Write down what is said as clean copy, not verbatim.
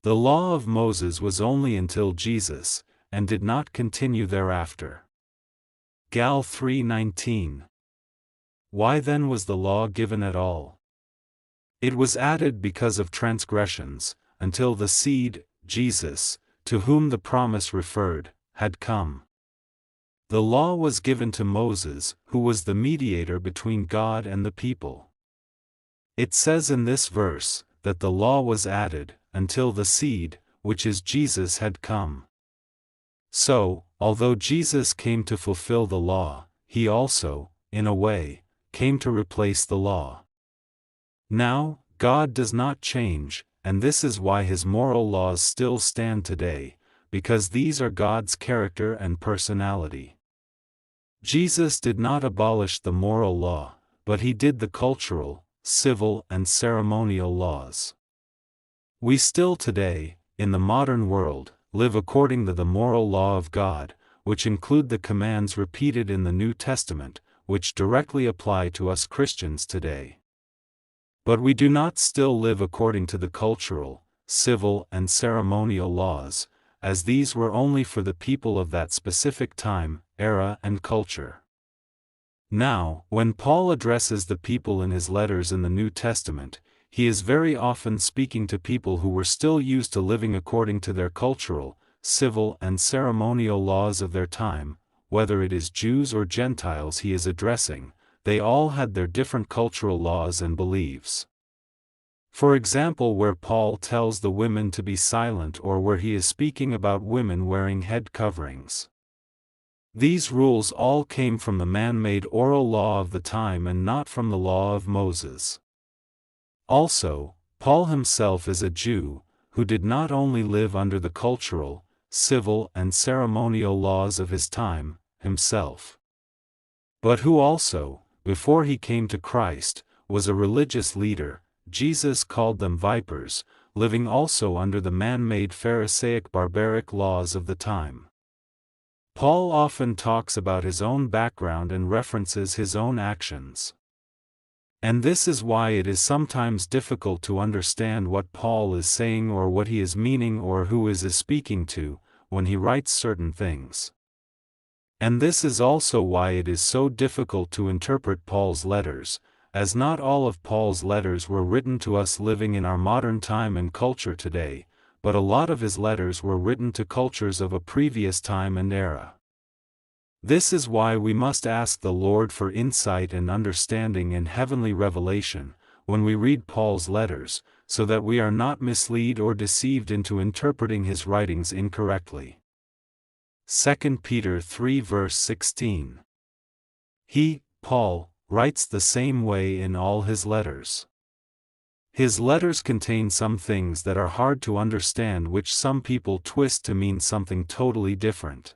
The law of Moses was only until Jesus, and did not continue thereafter. Gal 3:19. Why then was the law given at all? It was added because of transgressions, until the seed, Jesus, to whom the promise referred, had come. The law was given to Moses, who was the mediator between God and the people. It says in this verse, that the law was added, until the seed, which is Jesus, had come. So, although Jesus came to fulfill the law, he also, in a way, came to replace the law. Now, God does not change, and this is why his moral laws still stand today, because these are God's character and personality. Jesus did not abolish the moral law, but he did the cultural, civil, and ceremonial laws. We still today, in the modern world, live according to the moral law of God, which include the commands repeated in the New Testament, which directly apply to us Christians today. But we do not still live according to the cultural, civil, and ceremonial laws, as these were only for the people of that specific time, era, and culture. Now, when Paul addresses the people in his letters in the New Testament, he is very often speaking to people who were still used to living according to their cultural, civil, and ceremonial laws of their time. Whether it is Jews or Gentiles he is addressing, they all had their different cultural laws and beliefs. For example, where Paul tells the women to be silent, or where he is speaking about women wearing head coverings. These rules all came from the man-made oral law of the time and not from the law of Moses. Also, Paul himself is a Jew, who did not only live under the cultural, civil, and ceremonial laws of his time, himself, but who also, before he came to Christ, was a religious leader. Jesus called them vipers, living also under the man-made Pharisaic barbaric laws of the time. Paul often talks about his own background and references his own actions. And this is why it is sometimes difficult to understand what Paul is saying or what he is meaning or who is speaking to, when he writes certain things. And this is also why it is so difficult to interpret Paul's letters, as not all of Paul's letters were written to us living in our modern time and culture today, but a lot of his letters were written to cultures of a previous time and era. This is why we must ask the Lord for insight and understanding and heavenly revelation, when we read Paul's letters, so that we are not misled or deceived into interpreting his writings incorrectly. 2 Peter 3 verse 16. He, Paul, writes the same way in all his letters. His letters contain some things that are hard to understand, which some people twist to mean something totally different.